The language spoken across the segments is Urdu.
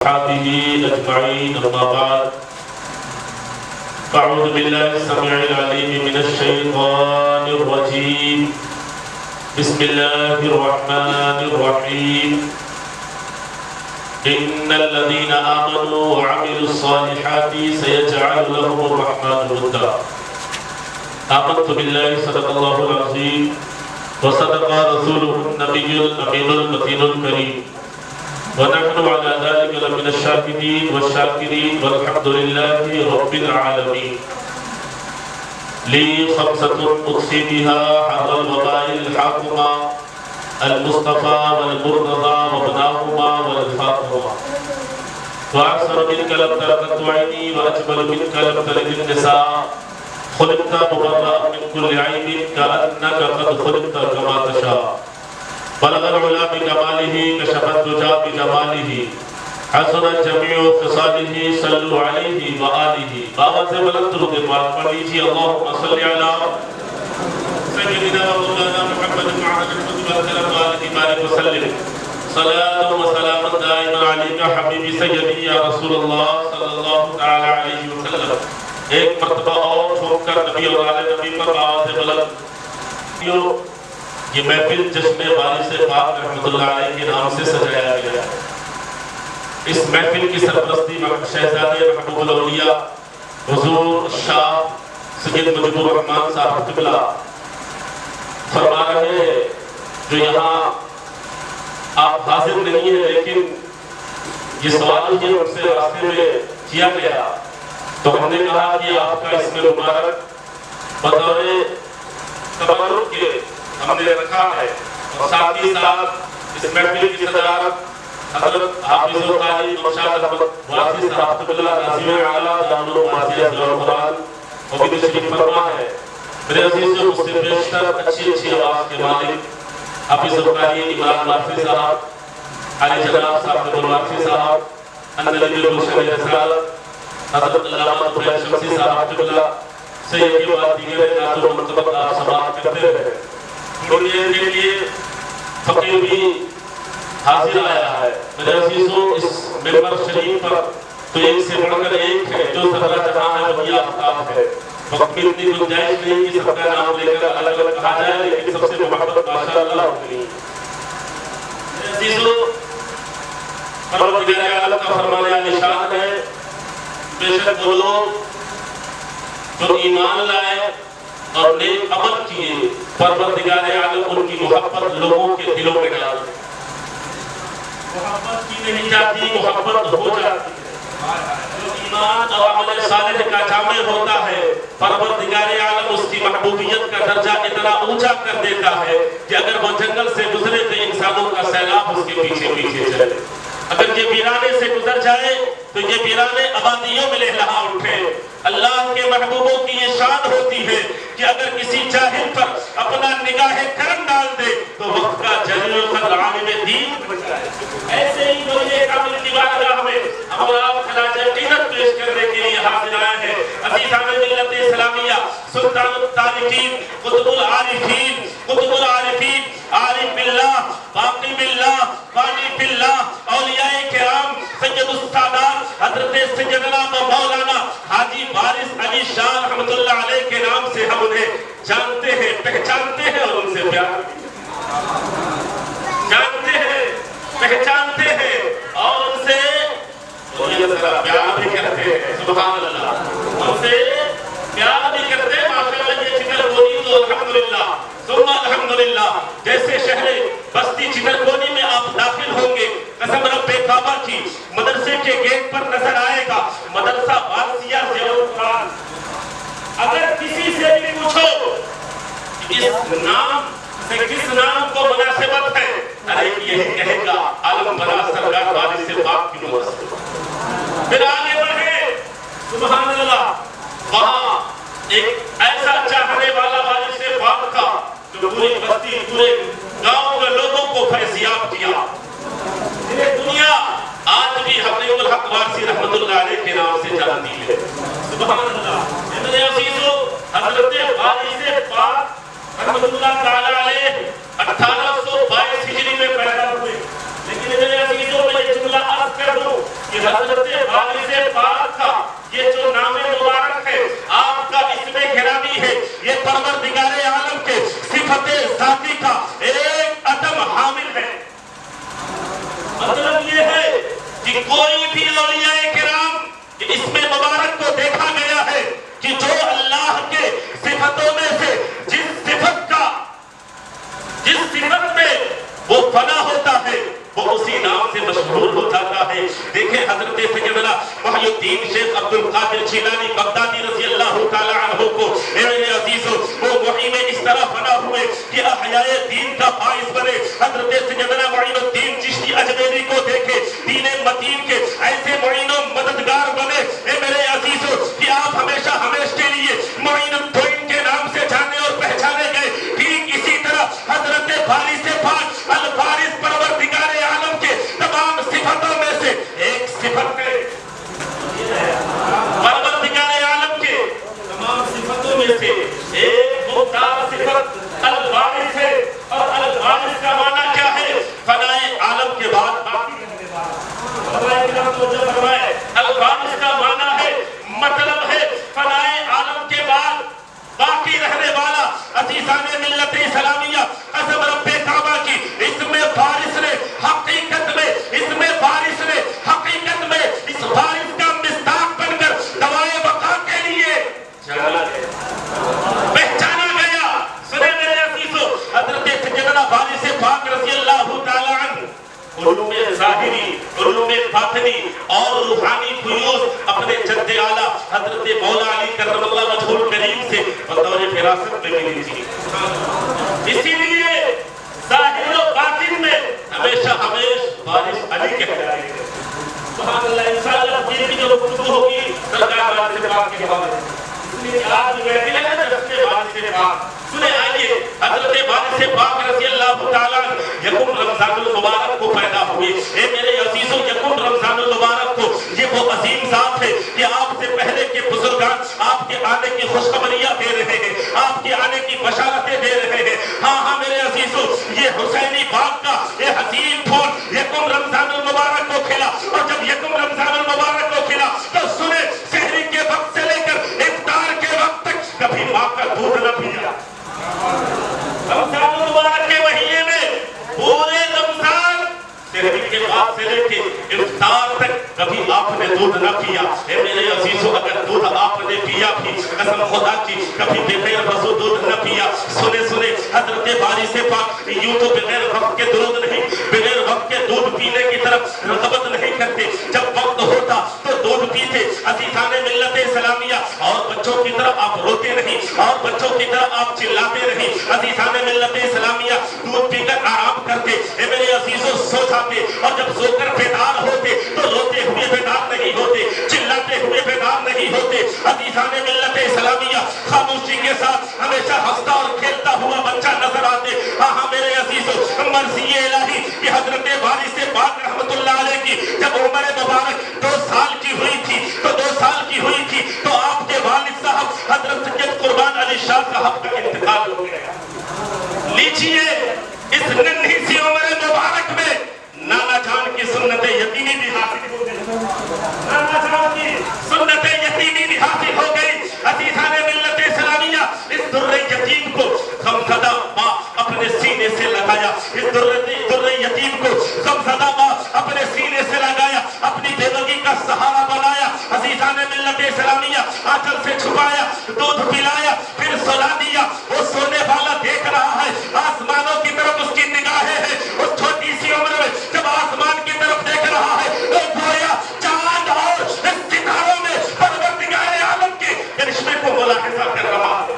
أجمعين أما بعد فأعوذ بالله السميع العليم من الشيطان الرجيم بسم الله الرحمن الرحيم إن الذين آمنوا وعملوا الصالحات سيجعل لهم الرحمن ودا آمنت بالله صدق الله العظيم وصدق رسوله النبي الأمين المتين الكريم ونحن على ذلك لمن الشاكرين والشاكرين والحمد لله رب العالمين لي خمسة أقصي بها حر الوباء الحاكمة المصطفى والمرتضى وابناهما والفاطمة وأحسن منك لم تركت عيني وأجمل منك لم تلد النساء خلقت مبرأ من كل عيب كأنك قد خلقت كما تشاء بلغ العلا بكماله كشف الدجى بجماله حسن جميع خصاله صلوا عليه وآله بابا سے بلند درود پاک پڑھ لیجیے اللهم صل على سيدنا مولانا محمد وعلى آله وصحبه وسلم صلاة وسلام دائما عليك حبيبي سيدي يا رسول الله صلى الله تعالى عليه وسلم ایک مرتبہ اور ٹھوک کر نبی اور آل نبی پر آواز بلند یہ محفل جشن وارث پاک رحمت اللہ علیہ کے نام سے سجایا گیا اس محفل کی سرپرستی شہزادے محبوب الاولیاء حضور شاہ سید مجبور الرحمن صاحب قبلہ فرما رہے ہیں جو یہاں آپ حاضر نہیں ہیں لیکن یہ سوال یہ ان سے راستے میں کیا گیا تو ہم نے کہا کہ آپ کا اس میں مبارک بطور تبرک کے ہم نے رکھا ہے اور ساتھ ہی ساتھ اس محفل کی صدارت حضرت حافظ القاری مرشد احمد واسی صاحب قبلہ ناظم اعلیٰ جامع المعاصیہ ضیاء القرآن وہ بھی تشریف فرما ہے میرے عزیزوں مجھ سے بیشتر اچھی آواز کے مالک حافظ القاری عمران واسی صاحب علی جناب صاحب واسی صاحب اندلبی گلشن رسالت حضرت علامہ طفیل شمسی صاحب قبلہ سے یہ بات دیگر نعت و منقبت آپ سماعت کرتے رہے دنیا کے لیے فقیر بھی حاضر آیا ہے میرے عزیزوں اس ممبر شریف پر تو ایک سے بڑھ کر ایک ہے جو سبرہ جہاں ہے وہی آفتاب ہے وقت میں اتنی گنجائش نہیں کہ سب کا نام لے کر الگ الگ کہا جائے لیکن سب سے محبت ماشاءاللہ ہوتی ہے میرے عزیزوں پروردگار عالم کا فرمایا نشان ہے بے شک وہ لوگ جو ایمان لائے اور نیک عمل کیے پروردگار عالم ان کی محبت لوگوں کے دلوں میں ڈال دے محبت کی نہیں جاتی محبت ہو جاتی ہے جو ایمان اور عمل صالح کا جامع ہوتا ہے پروردگار عالم اس کی محبوبیت کا درجہ اتنا اونچا کر دیتا ہے کہ اگر وہ جنگل سے گزرے تو انسانوں کا سیلاب اس کے پیچھے پیچھے چلے اگر یہ ویرانے سے گزر جائے تو یہ ویرانے آبادیوں میں لہلہا اٹھے اللہ کے محبوبوں کی یہ شان ہوتی ہے کہ اگر کسی جاہل پر اپنا نگاہ کرم ڈال دے تو وقت کا جلیل القدر عالم دین بن جائے ایسے ہی جو یہ کامل کی بارگاہ میں ہم آپ خراج عقیدت پیش کرنے کے لیے حاضر آئے ہیں عزیزان ملت اسلامیہ سلطان الطارقین قطب العارفین عارف باللہ باقی باللہ بانی باللہ اولیاء کرام سید السادات حضرت سیدنا مولانا حاجی وارث علی شاہ رحمت اللہ علیہ کے نام سے ہم انہیں جانتے ہیں پہچانتے ہیں اور ان سے پیار جانتے ہیں پہچانتے ہیں اور ان سے پیار بھی کرتے ہیں سبحان اللہ ان سے پیار بھی کرتے ہیں ماشاءاللہ یہ چکر گونی تو الحمدللہ ثم الحمدللہ جیسے شہر بستی چکر گونی میں آپ داخل ہوں گے قسم رب کعبہ کی مدرسے کے گیٹ پر نظر آئے گا مدرسہ واصیہ ضیاء القرآن اگر کسی سے بھی پوچھو اس نام سے کس نام کو مناسبت ہے ارے یہی کہے گا عالم بنا سرکار وارث پاک کی نوست پھر آگے بڑھے سبحان اللہ وہاں ایک ایسا چاہنے والا وارث پاک کا جو پوری بستی پورے گاؤں کے لوگوں کو فیضیاب کیا دنیا آج بھی حقیق الحق وارثی رحمت اللہ علیہ کے نام سے جانتی ہے سبحان اللہ میرے عزیزوں حضرت وارث پاک رحمت اللہ تعالی علیہ 1822 ہجری میں پیدا ہوئے لیکن میرے عزیزوں میں یہ جملہ عرض کر دوں کہ حضرت وارث پاک کا یہ جو نام مبارک ہے آپ کا اسم گرامی ہے، یہ پروردگار عالم کے صفت ذاتی کا ایک عدم حامل ہے۔ مطلب یہ ہے کہ کوئی بھی اولیاء کرام اسم مبارک کو دیکھا گیا ہے کہ جو اللہ کے صفتوں میں سے جس صفت میں وہ فنا ہوتا ہے وہ اسی نام سے مشہور ہو جاتا ہے۔ دیکھیں حضرت سیدنا محی الدین شیخ عبد القادر جیلانی بغدادی رضی اللہ تعالی عنہ کو میرے عزیزو وہ محی میں اس طرح فنا ہوئے کہ احیاء دین کا باعث بنے۔ حضرت سیدنا معین الدین چشتی اجمیری کو دیکھے دین متین کے ایسے معین و مددگار بنے میرے عزیزو کہ آپ ہمیشہ کے لیے معین الدین کے نام سے جانے اور پہچانے گئے۔ ٹھیک اسی طرح حضرت وارث پاک الوارث پروردگار عالم کے تمام صفتوں میں سے ایک صفت ہے، پروردگار عالم کے تمام صفتوں میں سے ایک مختار صفت الوارث ہے، اور الوارث کا معنی کیا ہے؟ فنائے عالم کے بعد باقی رہنے والا۔ الوارث کا معنی ہے، مطلب ہے فنائے عالم کے بعد باقی رہنے والا۔ عزیزان ملت اسلامیہ قسم رب کعبہ کی اس میں وارث نے حقیقت میں اس وارث کا مصداق بن کر دوائے بقا کے لیے پہچانا گیا۔ سنے میرے عزیزو حضرت سیدنا وارث پاک رضی اللہ تعالی عنہ علوم ظاہری، علوم باطنی اور روحانی فیوز اپنے جد اعلیٰ حضرت مولا علی کرم اللہ وجہہ الکریم سے بطور فراست میں ملی تھی۔ اسی لیے ظاہر و باطن میں ہمیشہ وارث علی کہتے ہیں۔ سبحان اللہ، انشاءاللہ یہ بھی جو گفتگو ہوگی سرکار وارث پاک کے حوالے سے، اس لیے آج بیٹھے ہیں نا جب سے وارث پاک سنے آئیے حضرت وارث پاک رضی اللہ تعالیٰ یکم رمضان المبارک کو پیدا ہوئے۔ اے میرے عزیزوں، یکم رمضان المبارک کو یہ وہ عظیم ذات ہے کہ آپ سے پہلے کے بزرگان آپ کے آنے کی خوشخبریاں دے رہے ہیں، آپ کے آنے کی بشارتیں دے رہے ہیں۔ ہاں میرے عزیزوں، یہ حسینی باغ کا یہ حسین پھول یکم رمضان المبارک کو کھلا، اور جب یکم رمضان المبارک کو کھلا تو سنے سحری کے وقت سے لے کر افطار کے وقت تک کبھی ماں کا دودھ نہ پیا۔ رمضان المبارک کے مہینے میں پورے رمضان سحری کے بعد سے لے کے افطار تک کبھی آپ نے دودھ نہ پیا۔ اے میرے عزیزو، اگر دودھ آپ نے پیا بھی قسم خدا کی کبھی بغیر وضو دودھ نہ پیا۔ سنے حضرت وارث پاک یوں تو بغیر وقت کے درود نہیں، بغیر وقت کے دودھ پینے کی طرف رغبت نہیں کرتے، جب وقت ہوتا تو دودھ پیتے۔ عزیزان ملت اسلامیہ، اور بچوں کی طرف آپ روتے نہیں، اور بچوں کی طرف آپ چلاتے نہیں۔ عزیزان ملت اسلامیہ دودھ پی کر آرام کرتے، اے میرے عزیزو سو جاتے، اور جب سو کر بیدار ہوتے تو روتے ہوئے بیدار نہیں ہوتے، چلاتے ہوئے بیدار نہیں ہوتے۔ عزیزان ملت اسلامیہ خاموشی کے ساتھ ہمیشہ ہنستا اور کھیلتا ہوا بچہ نظر آتے۔ ہاں میرے عزیزو، مرضی الہی کہ حضرت وارث پاک رحمت اللہ علیہ کی جب عمر مبارک 2 سال کی ہوئی تھی تو آپ کے والد صاحب حضرت سید قربان علی شاہ صاحب کا انتقال ہو گیا۔ لیجئے اس ننھی سی عمر مبارک میں نانا جان کی سنت یتیمی بھی حاصل ہو گئی، نانا جان کی سنت یتیمی بھی حاصل ہو گئی۔ عزیزان ملت اسلامیہ، اس در یتیم کو غمزدہ ماں اپنے سینے سے لگایا، اس در یتیم کو غمزدہ ماں اپنے سینے سے لگایا، اپنی بیوگی کا سہارا بنایا۔ عزیزان ملت اسلامیہ، آنچل سے چھپایا، دودھ پلایا، پھر سلا دیا۔ وہ سونے والا دیکھ رہا ہے، آسمانوں کی طرف اس کی نگاہیں ہیں۔ اس چھوٹی سی عمر میں جب آسمان کی طرف دیکھ رہا ہے تو گویا چاند اور ستاروں میں پروردگار عالم کے کرشمے کو ملاحظہ کر رہا ہے،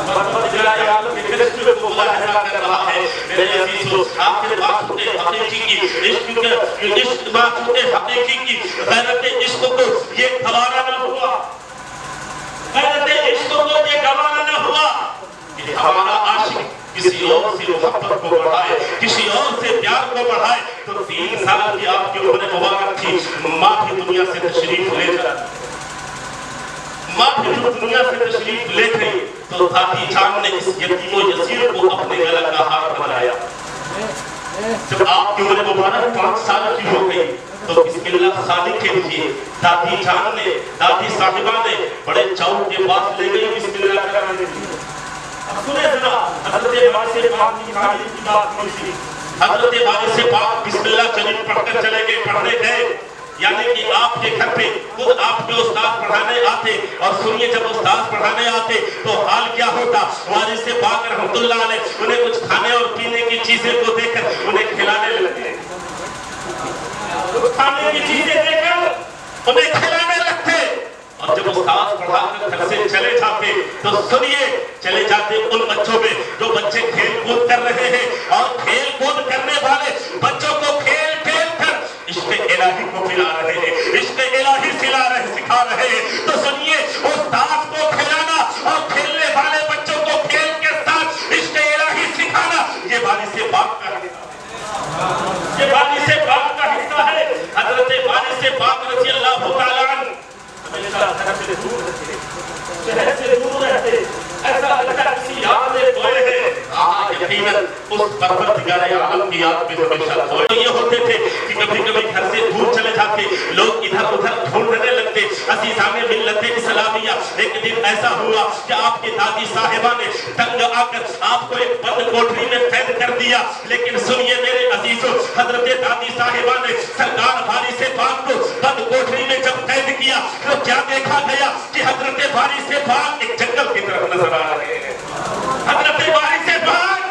پروردگار عالم کے کرشمے کو ملاحظہ کر رہا ہے۔ میرے عزیزو، آخر بات حقیقی کی عشق بات حقیقی کی غیرت عشق کو یہ گوارا نہ ہوا، غیرت عشق کو یہ گوارا نہ ہوا کہ ہمارا عاشق کسی اور سے محبت کو بڑھائے، کسی اور سے پیار کو بڑھائے۔ تو 3 سال کی آپ کی عمر مبارک تھی، ماں بھی دنیا سے تشریف لے جائے، ماں بھی دنیا سے تشریف لے گئی تو دادی جان نے اس یتیم و یسیر کو اپنے گلے کا ہار بنایا۔ جب آپ کی عمر مبارک 5 سال کی ہو گئی تو بسم اللہ خالق کے لیے دادی جان نے، دادی صاحبہ نے بڑے چوک کے پاس لے گئی بسم اللہ کرانے کے لیے۔ اب سنیں ذرا حضرت وارث پاک کی تعلیم کی بات ہوئی تھی۔ حضرت وارث پاک بسم اللہ شریف پڑھ کر چلے گئے، پڑھنے گئے، یعنی کہ آپ کے گھر پہ خود آپ کے استاد پڑھانے آتے، اور سنیے جب استاد پڑھانے آتے تو حال کیا ہوتا، وارث پاک رحمت اللہ علیہ انہیں کچھ کھانے اور پینے کی چیزیں کو دے کر انہیں کھلانے لگتے، کھانے کی چیزیں دے کر انہیں کھلانے لگتے، اور جب استاد پڑھا کر گھر سے چلے جاتے تو سنیے چلے جاتے ان بچوں میں جو بچے کھیل کود کر رہے ہیں، اور کھیل کود کرنے والے بچوں کو کھیل کھیل کر عشق الہی کو پلا رہے ہیں، عشق الہی سکھا رہے ہیں۔ تو سنیے استاد کو کھلانا اور کھیلنے والے بچوں کو کھیل کے ساتھ عشق الہی سکھانا، یہ وارث پاک کا حصہ، یہ وارث پاک کا حصہ ہے۔ حضرت وارث پاک رضی اللہ تعالیٰ عنہ ہمیشہ گھر سے دور رہتے، شہر سے دور رہتے، ایسا لگتا کسی یاد میں کھوئے ہیں۔ یقیناً اس پروردگار عالم کی یاد میں ہمیشہ کھوئے یہ ہوتے تھے کہ کبھی کبھی گھر سے دور چلے جاتے، لوگ ادھر ادھر ڈھونڈنے لگتے۔ عزیزان ملت اسلامیہ، ایک دن ایسا ہوا کہ آپ کی دادی صاحبہ نے تنگ آ کر آپ کو ایک بند کوٹری میں قید کر دیا، لیکن سنیے میرے عزیزوں، حضرت دادی صاحبہ نے سرکار وارث پاک کو بند کوٹری میں جب قید کیا تو کیا دیکھا گیا کہ حضرت وارث پاک ایک جنگل کی طرف نظر آ رہے ہیں، حضرت وارث پاک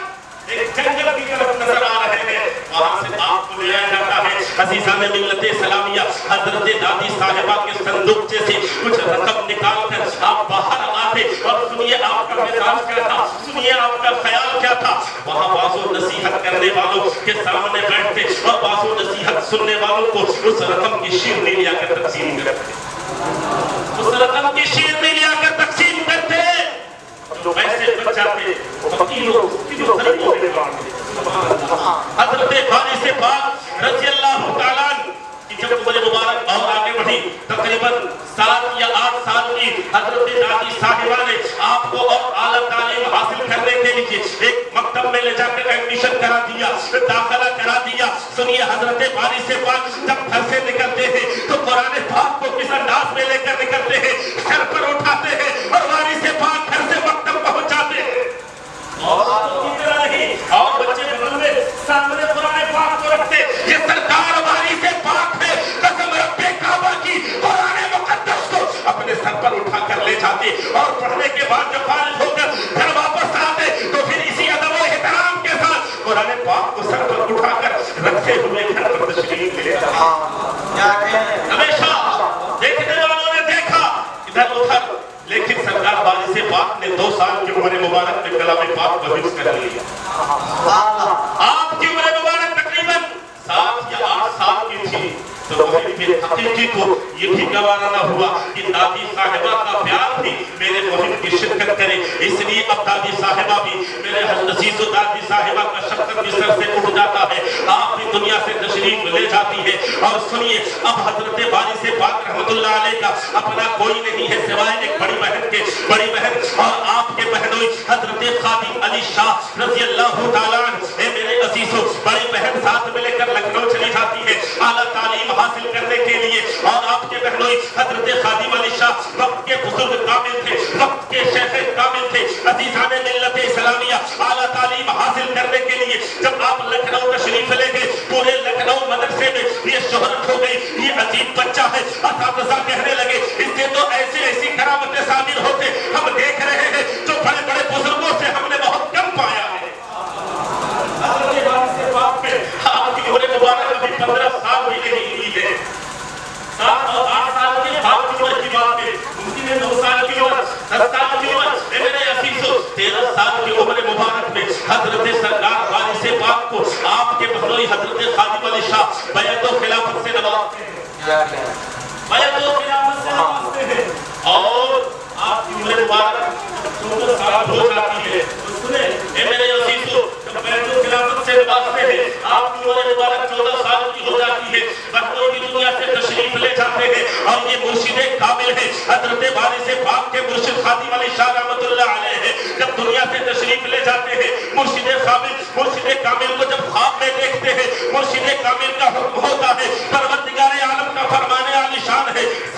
ایک جنگل کی طرف نظر آ رہے ہیں، وہاں سے آپ کو لیا جاتا ہے۔ عزیزان ملت اسلامیہ، حضرت دادی صاحبہ کے صندوقچے سے کچھ رقم نکال کر آپ باہر آتے، اور سنیے آپ کا مزاج کیا تھا، سنیے آپ کا خیال کیا تھا۔ وہاں بازو نصیحت کرنے والوں کے سامنے بیٹھتے اور بازو نصیحت سننے والوں کو اس رقم کی شیرنی لیا کر تقسیم کرتے، اس رقم کی شیرنی لیا کر تقسیم کرتے، جو پیسے بچ جاتے فقیروں غریبوں میں بانٹتے۔ حضرت وارث پاک رضی اللہ تعالیٰ عنہ کی جب عمر مبارک اور آگے بڑھی، تقریباً 7 یا 8 سال کی حضرت دادی صاحبہ نے آپ کو اور اعلیٰ تعلیم حاصل کرنے کے لیے ایک مکتب میں لے جا کر ایڈمیشن کرا دیا، داخلہ کرا دیا۔ سنیے حضرت وارث پاک جب گھر سے نکلتے ہیں تو قرآن پاک کو کس انداز میں لے کر نکلتے ہیں، سر پر اٹھاتے ہیں، اور وارث پاک گھر سے مکتب پہنچ جاتے ہیں، اور بچے بغل میں سامنے قرآن پاک کو رکھتے، یہ سرکار وارث پاک ہے، قسم رب کعبہ کی، قرآن مقدس کو اپنے سر پر اٹھا کر لے جاتے، اور پڑھنے کے بعد جب فارغ ہو کر گھر واپس آتے تو پھر اسی ادب و احترام کے ساتھ قرآن پاک کو سر پر اٹھا کر رکھتے ہوئے گھر پر تشریف لے جاتے۔ ہمیشہ دیکھنے والوں نے دیکھا ادھر ادھر، لیکن سرکار وارث پاک نے 2 سال کی عمر مبارک میں کلام پاک کو حفظ کر لیا۔ آپ کی عمر مبارک تقریباً 7 یا 8 سال کی تھی، تو محب حقیقی کو یہ بھی گوارا نہ ہوا کہ دادی صاحبہ کا پیار بھی میرے محب کی شرکت کرے، اس لیے اب دادی صاحبہ بھی میرے عزیز و دادی صاحبہ کا شفقت کی سر سے اٹھ جاتا ہے، آپ بھی دنیا سے تشریف لے جاتی ہے۔ اور سنیے اب حضرت وارث پاک رحمت اللہ علیہ کا اپنا کوئی نہیں ہے سوائے ایک بڑی بہن کے، بڑی بہن اور آپ کے بہنوئی حضرت خادم علی شاہ رضی اللہ تعالیٰ عنہ۔ اے میرے عزیزوں، بڑی بہن ساتھ میں لے کر لکھنؤ چلی جاتی ہے اعلیٰ تعلیم حاصل کرنے کے لیے، اور آپ کے بہنوئی حضرت خادم علی شاہ وقت کے بزرگ کامل تھے، وقت کے شیخ کامل تھے۔ عزیزان ملت اسلامیہ، اعلیٰ تعلیم حاصل کرنے کے لیے جب آپ لکھنؤ تشریف لے گئے، پورے لکھنؤ مدرسے میں یہ شہرت ہو گئی، یہ عجیب بچہ ہے۔ اساتذہ کہنے لگے اس سے تو ایسی کرامتیں صادر ہوتے ہم دیکھ رہے ہیں جو بڑے بڑے بزرگوں سے ہم نے بہت کم پایا ہے۔ حضرت وارث پاک میں آپ کی عمر مبارک ابھی 15 سال بھی نہیں ہوئی ہے، 7 اور 8 سال کے بعد کی عمر کی بات ہے، ممکن ہے 9 سال کی عمر، 10 سال کی عمر۔ میرے عزیزوں، 13 سال کی عمر مبارک میں حضرت سرکار وارث پاک کو آپ کے بہنوئی حضرت خادم علی شاہ بیعت و خلافت سے نوازتے ہیں، بیعت و خلافت سے نوازتے ہیں، اور آپ کی عمر مبارک 14 سال ہو جاتی ہے۔ سنیں اے میرے عزیزوں، جب بیعت و خلافت سے نوازتے ہیں، آپ کی عمر مبارک 14 سال کی ہو جاتی ہے، بچوں کی دنیا سے تشریف لے جاتے ہیں، اور یہ مرشد کامل ہے حضرت وارث پاک کے مرشد خادم علی شاہ رحمت اللہ علیہ ہے۔ جب دنیا سے تشریف لے جاتے ہیں، مرشد کامل کو جب خواب میں دیکھتے ہیں، مرشد کامل کا حکم ہوتا ہے پروردگار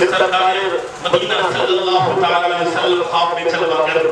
کہ سرکار مدینہ صلی اللہ تعالی علیہ وسلم خواب میں چلوا کر